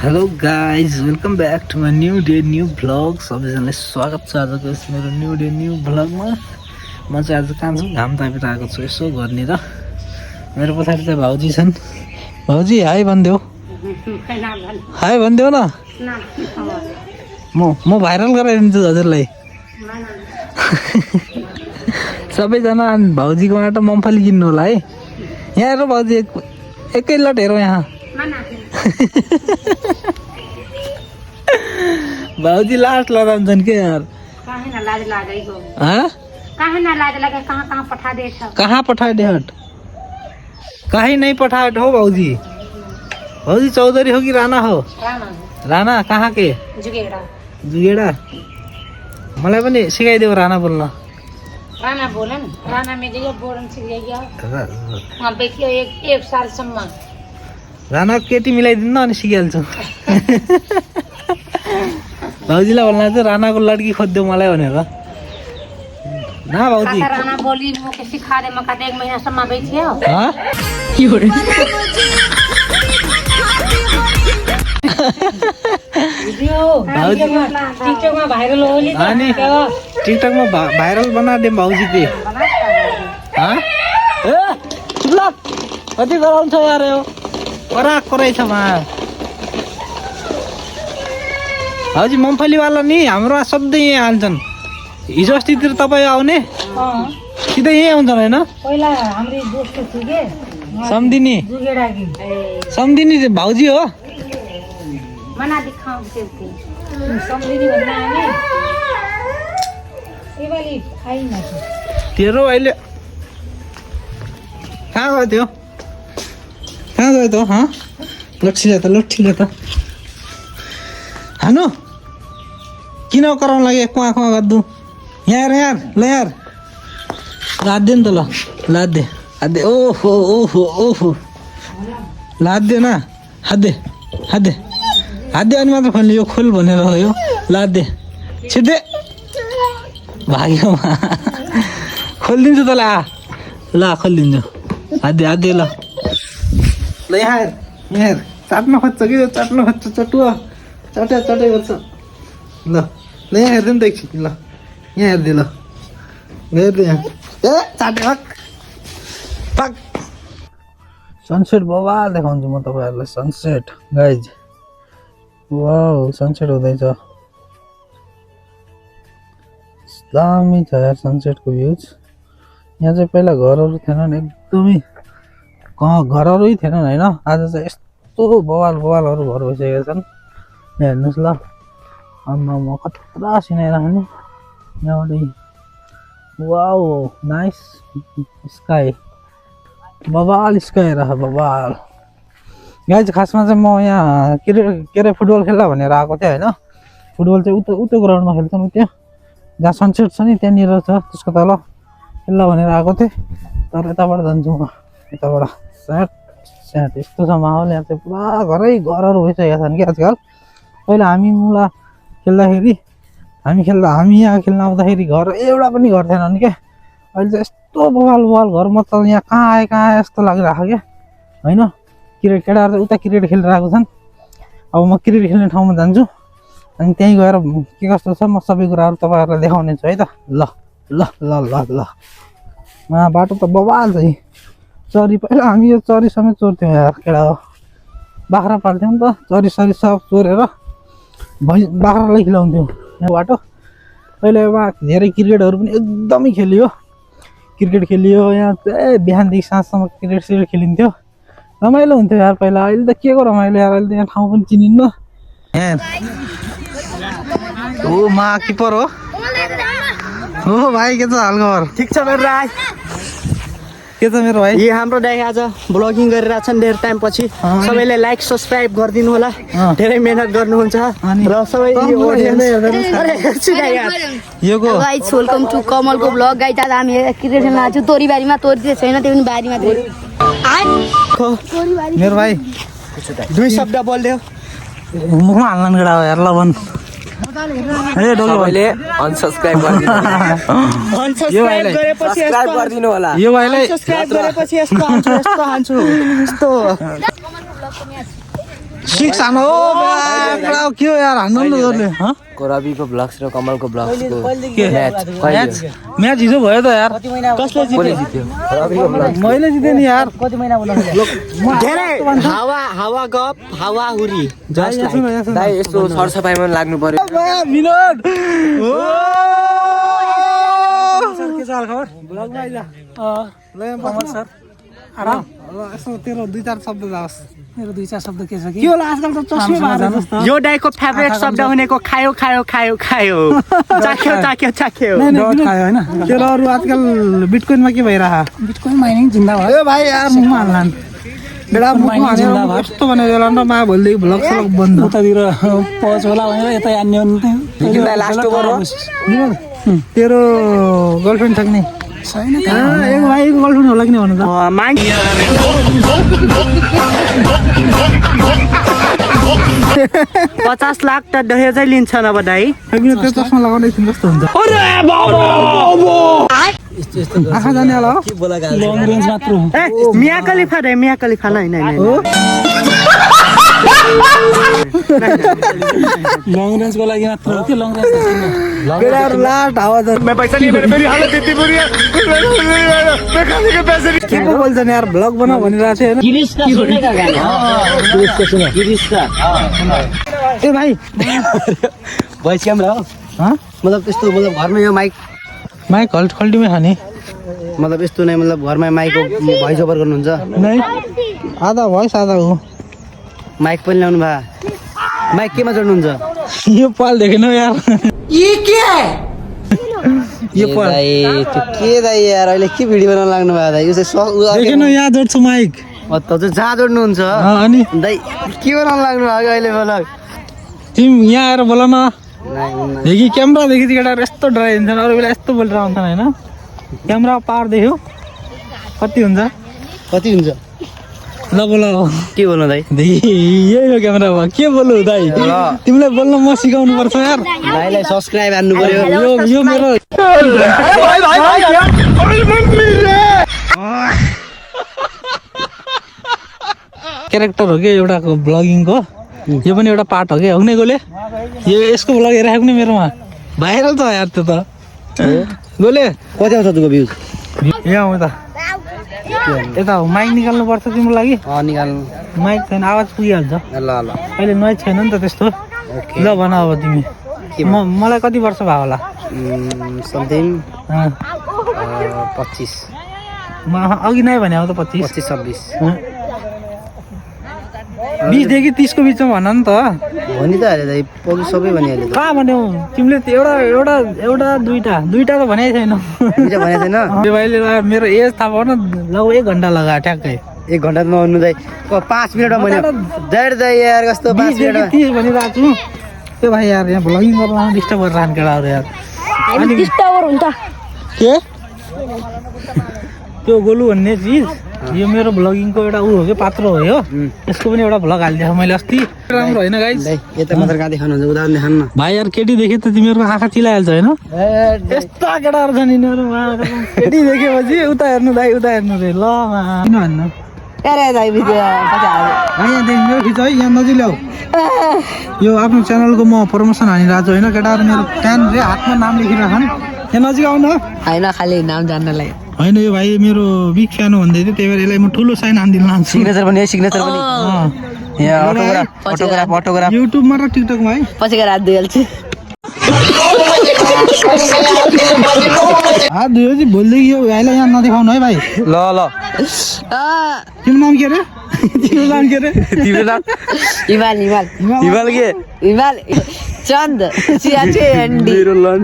Hello guys welcome back to my new day new vlog. सबैजनालाई स्वागत छ आजको यस मेरो न्यू डे न्यू भ्लगमा। म चाहिँ आज कहाँ छु, घाम तापेर आएको छु यसो घरनिर। मेरो पछाडि चाहिँ भाउजी छन्। भाउजी हाई भनिदेऊ, हाई भनिदेऊ न। म भाइरल गराइदिन्छु हजुरलाई। सबैजना भाउजीकोबाट मम्फली किन्नु होला है। यहाँ हेर भाउजी, एकै लट हेरौँ यहाँ। भाउजी लास्ट लगाउँछन् के यार। कहाँ पठाए हट, कहीं नहीं पठाए हो भाउजी। भाउजी चौधरी हो कि राणा हो? राणा कहाँ के? जुगेडा। मलाई पनि सिकाइदेऊ राणा बोल्न। राणा बोलन, राणा में जगह बोलन सीख गया। वहाँ बैठियो एक सालसम्म। राणा केटी मिलाइदिनु अनि सिकिहाल्छु। भाउजीलाई भन्दा चाहिँ राणाको लड्की खोजिदेऊ मलाई भनेर। न भाउजी राणा बोली मुझे सिखा दे। मैं कहते 1 महीना सम्म बैठियो। टिकटॉक में वायरल होली अनि टिकटॉक में भाइरल बना दे भाउजी के। हाँ ए ल कति गराउँछ यार यो। कराक कराइ छ मा भाउजी। मम्फलीवाला नि हाम्रो सधैँ यहाँ हाल्छन्। हिजो अस्तितिर तपाईँ आउने सिधै यहीँ आउँछन् होइन? पहिला हाम्रो दोस्त थियो के सम्धिनी। जुगेडा की सम्धिनी चाहिँ भाउजी हो। मना दिखाऊं देते समझिनी भन्दा हामी ए वाली खाइ न। तेरो अहिले कहाँ गयो त्यो? कहाँ गयो त? हाँ लट्ठीले त लट्ठीले त हानु किन कराउनु लाग्यो? कुवा कुवा गर्दु यहाँ हेर यार। ल यार लादे नि त। ल लादे हादे। ओहो ओहो ओहो लादे न। हादे हादे हादे अनि मात्र खोल्ने। यो खोल भनेर हो यो। लादे छिटै भाग्यो। खोलिदिन्छु तँलाई। ल खोलिदिन्छु। हादे हादे ल। ल यहाँ हेर, यहाँ हेर। चाट्न खोज्छ कि चाट्न खोज्छ। चटुवा चट्या चटाइ गर्छ। ल ल यहाँ हेरिदिनु त एकछिन। ल यहाँ हेरिदिए। ल हेरिदिए यहाँ। ए चाटे हक पक। सनसेट बाबा देखाउँछु म तपाईँहरूलाई। सनसेट गाइज, वाउ सनसेट हुँदैछ। दामी छ यार सनसेटको भ्युज। यहाँ चाहिँ पहिला घरहरू थिएनन्, एकदमै घरहरू थिएनन् होइन। आज चाहिँ यस्तो बवाल बवालहरू घर भइसकेका छन्। यहाँ हेर्नुहोस् ल। आम्मा म खतरा सिनाइराख्ने यहाँबाट। वाउ नाइस स्काई, बवाल स्काई रह बवाल। यहाँ चाहिँ खासमा चाहिँ म यहाँ के अरे फुटबल खेल्दा भनेर आएको थिएँ होइन। फुटबल चाहिँ उतो ग्राउन्डमा खेल्छन्। त्यहाँ जहाँ सनसेट छ नि त्यहाँनिर छ, त्यसको तल खेल्दा भनेर आएको थिएँ। तर यताबाट जान्छु म, यताबाट स्याट स्याट। यस्तो छ माहौल यहाँ चाहिँ। पुरा घरहरू भइसकेका छन् कि आजकल। पहिला हामी मुला खेल्दाखेरि हामी यहाँ खेल्न आउँदाखेरि घर एउटा पनि घर थिएन क्या। अहिले चाहिँ यस्तो बवाल बवाल घर मचल। यहाँ कहाँ आए यस्तो लागिरहेको क्या होइन। क्रिकेट केटाहरू चाहिँ उता क्रिकेट खेलेर आएको छन्। अब म क्रिकेट खेल्ने ठाउँमा जान्छु अनि त्यहीँ गएर के कस्तो छ म सबै कुराहरू तपाईँहरूलाई देखाउने छु है त। ल ल ल ल ल बाटो त बवाल छ। चरी पहिला हामी यो चरी समेत चोर्थ्यौँ यार केटा हो। बाख्रा पाल्थ्यौँ नि त। चरी सरी सब चोरेर बाख्रालाई खिलाउँथ्यौँ यहाँ बाटो। पहिला यहाँ धेरै क्रिकेटहरू पनि एकदमै खेलियो। क्रिकेट खेलियो यहाँ चाहिँ बिहानदेखि साँझसम्म क्रिकेट खेलिन्थ्यो। रमाइलो हुन्थ्यो यार पहिला। अहिले त के को रमाइलो यार। अहिले त यहाँ ठाउँ पनि चिनिन्न। ओ मा किपर हो। हो भाइ के छ हालखबर? ठिक छ मेरो राई। के छ मेरो भाइ? यी हाम्रो दाइ आज ब्लगिङ गरिरहेछन् धेरै टाइम पछि। सबैले लाइक सब्सक्राइब गरिदिनु होला। धेरै मेहनत गर्नुहुन्छ र सबै योको गाइस वेलकम टु कमलको ब्लग। गाइस आज हामी क्रिकेट खेल्न आएको छु तोरीबारीमा। तोरी चाहिँ छैन, त्यो पनि बारीमा थियो। मेरो भाइ 2 शब्द बोल्दियो। मुखमा हाल्न गडा हो यार। ल भन्। ए डोलो भाइले अनसब्स्क्राइब गरेपछि सब्स्क्राइब गरिदिनु होला। यो भाइलाई सब्स्क्राइब गरेपछि यस्तो हान्छु यस्तो हान्छु यस्तो 6 हान्नु हो पुरा के हो यार हान्नु न जसले रविको ब्लग्स र कमलको ब्लग्सको के म्याच हिजो भयो त यार कसले जित्यो मैले जितेँ नि यार धेरै हावा गफ हावा हुरी दाइ यस्तो सरसफाइमा लाग्नु पर्यो विनोद के चाल खबर ब्लगमा आइला ल कमल सर आराम यसो तेरो 2-4 शब्द जाओस् मेरो 2-4 शब्द के छ कि होला आजकल त चस्मे भाँदा यो दाइको फेभरेट शब्द भनेको खायो खायो खायो खायो चाख्यो चाख्यो चाख्यो खायो हैन तेरो अरु आजकल बिटकोइनमा के भइराछ बिटकोइन माइनिङ जिन्दाबाद ए भाइ यार मुखमा हाल्लान बेडा मुखमा हालेर कस्तो भनेर होला न मा भोलि भ्लग सलग बन्द उतातिर पहुँच होला भनेर यतै आन्ने हो लास्ट ओभर हो तेरो गर्लफ्रेन्ड छ कि नि छैन एक भाइको गर्लफ्रेन्ड होला कि नि भन्नु त माग 50 लाख त दहेजै लिन्छ न बधाई त्यो चस्मा लगाउने एकछिन कस्तो हुन्छ आँखा जाने होला हो लङ रेन्ज मात्र मिया खलिफा रे मिया खलिफा हैन लङ रेन्जको लागि मात्र हो कि लङ रेन्ज लाट आवाज मैं पैसा नहीं मेरी हालत इतनी बुरी है मैं खाने के पैसे नहीं के को बोल्छन् यार ब्लग बनाऊ भनिरहेको छ हैन गिरीशका ए भाइ भोइस क्यामेरा हो मतलब त्यस्तो मतलब घरमा यो माइक खल्टीमै खाने मतलब यस्तो नै मतलब घरमा माइकको भोइस ओभर गर्नुहुन्छ नै आधा भोइस आधा हो माइक पनि ल्याउनु भा माइक केमा जोड्नुहुन्छ यो पाल देखेन यार यो के यो पाल त्यो के दाइ यार अहिले के भिडियो बनाउन लाग्नु भयो दाइ यो चाहिँ देखेन यहाँ जोड्छु माइक त चाहिँ जहाँ जोड्नुहुन्छ अनि दाइ के बनाउन लाग्नु भयो अहिले मलाई तिमी यहाँ आएर बोल न देखि क्यामेरा देखि केटाहरू यस्तो डराइदिन्छन् अरू बेला यस्तो बोलेर आउँछन् होइन क्यामेरा पावर देख्यो कति हुन्छ ल बोल के बोल्नु दाइ देखि यही हो क्यामेरा के बोल्नु दाइ तिमीलाई बोल्न म सिकाउनु पर्छ यार दाइलाई सब्स्क्राइब हान्नु पर्यो यो मेरो क्यारेक्टर हो कि एउटा ब्लगिङको यो पनि एउटा पार्ट हो कि हुने गोले यो यसको ब्लग हेरेको नि मेरोमा भाइरल त यार त्यो त गोले कति आउँछ तुको भ्युज यहाँ आउँ त यता हो माइक निकाल्नु पर्छ तिम्रो लागि निकाल्नु माइक छैन आवाज पुगिहाल्छ ल अहिले नोइज छैन नि त त्यस्तो ल भन अब तिमी मलाई कति वर्ष भयो होला समथिङ 25 म अघि नै भने अब त 25 26 20 देखि 30 को बिचमा भन नि त भनि त हाले दाइ पगि सबै भनिहाल्यो कहाँ भन्यौ तिमीले एउटा दुईटा त भनेकै छैन दुईटा भनेको छैन त्यो भाइले मेरो एज थाहा पाउन लगभग 1 घन्टा लगायो ठ्याक्कै 1 घन्टा नभन्नु दाइ 5 मिनेटमा भने दाइ दाइ यार कस्तो 5 मिनेटमा 30 भनिरहेको छु त्यो भाइ यार यहाँ भ्लगिङ गर्न डिस्टर्ब गरेर रान केटाहरू यार हामी डिस्टर्बर हुन्छ के त्यो गोलु भन्ने चिज यो मेरो भ्लगिङको एउटा उ हो कि पात्र हो यो यसको पनि एउटा भ्लग हालिदिएको मैले अस्ति राम्रो होइन गाइस यता मात्र कहाँ देखाउनुहुन्छ उदाहरण देखाउनु न भाइ यार केटी देखे त तिमीहरूको आँखा चिलाइहाल्छ होइन यस्ता केटाहरू छन् यिनीहरू केटी देखेपछि उता हेर्नु दाइ उता हेर्नु रे ल किन भन्नु अरे दाइ भिडियो यहाँदेखि मेरो खिच है यहाँ नजिक ल्याऊ यो आफ्नो च्यानलको म प्रमोसन हानिरहेको छु होइन केटाहरू मेरो ट्यान रे हातमा नाम लेखिरहेछन् यहाँ नजिक आउनु होइन खालि नाम जान्नलाई होइन यो भाइ मेरो बिग फ्यान हो भन्दै थियो त्यही भएर यसलाई म ठुलो साइन हानिदिनु लान्छु सिग्नेचर पनि यहाँ अटोग्राफ युट्युबमा र टिकटकमा है पछि गएर हात दिइहाल्छु हात धुयो चाहिँ भोलिदेखि यो भाइलाई यहाँ नदेखाउनु है भाइ ल तिम्रो नाम के अरे तिम्रो नाम के अरे तिम्रो नाम हिमाल के हिमाल चन्द चियाचेन्डी मेरो लन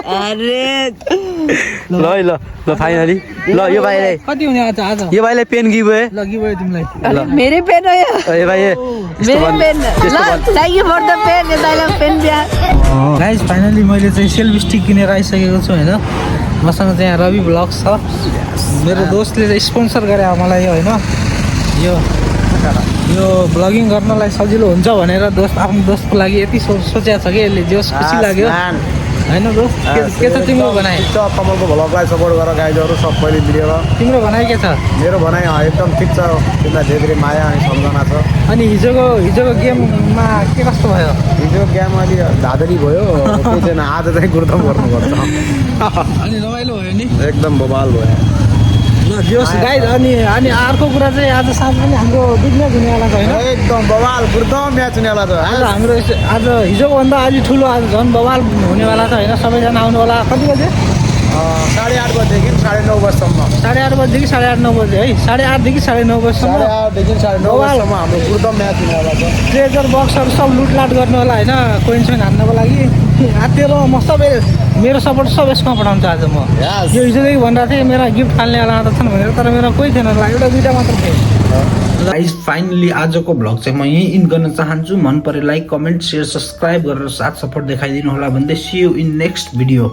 अरे ल फाइनली ल यो भाइले कति हुने आज यो भाइले पेन गिभवे लगी भयो तिमीलाई मेरै पेन हो यो ए भाइ मेरो पेन ल thank you for the pen यसलाई पेन दिया गाइस फाइनली मैले चाहिँ सेल्फी स्टिक किनेर आइसकेको छु होइन मसँग चाहिँ यहाँ रवि ब्लग्स छ मेरो दोस्तले चाहिँ स्पोन्सर गरे मलाई यो होइन यो ब्लगिङ गर्नलाई सजिलो हुन्छ भनेर आफ्नो दोस्तको लागि यति सोचेको छ कि यसले जोस् खुसी लाग्यो होइन दोस्त के छ तिम्रो भनाइ ठिक छ कमलको भ्लगलाई सपोर्ट गर गाइजहरू सबैले मिलेर तिम्रो भनाइ के छ मेरो भनाइ एकदम ठिक छ तिमीलाई धेरै धेरै माया अनि सम्झना छ अनि हिजोको गेममा के कस्तो भयो हिजो गेम अलि धाँधली भयो केही छैन आज चाहिँ गुर्दम गर्नुपर्छ अनि रमाइलो भयो नि एकदम बवाल भयो ल दियोस् गाइज अनि अर्को कुरा चाहिँ आज साँझ पनि हाम्रो बिजनेस हुनेवाला छ होइन एकदम बवाल गुर्दम म्याच हुनेवाला छ आज हाम्रो आज हिजोभन्दा अलि ठुलो आज झन् बवाल हुनेवाला छ होइन सबैजना आउनुवाला कति बजे 8:30 बजेदेखि 9:30 बजीसम्म 8:30 बजेदेखि 8:30 9 बजे है 8:30 देखि 9:30 बजीसम्म 8:30 देखि 9:30 बजीसम्म हाम्रो गुर्दम म्याच हुनेवाला छ ट्रेजर बक्सहरू सब लुटलाट गर्नु होला होइन कोइन हान्नको लागि तेरो म सबै मेरो सपोर्ट सब यसमा पठाउँछु आज म Yes. यो हिजोदेखि भनिरहेको थिएँ मेरा गिफ्ट फाल्नेवाला त छन् भनेर तर मेरो कोही थिएन होला एउटा दुइटा मात्र थिएँ गाइस फाइनली आजको भ्लग चाहिँ म यहीँ इन गर्न चाहन्छु मन परे लाइक कमेन्ट सेयर सब्सक्राइब गरेर साथ सपोर्ट देखाइदिनु होला भन्दै see you in next video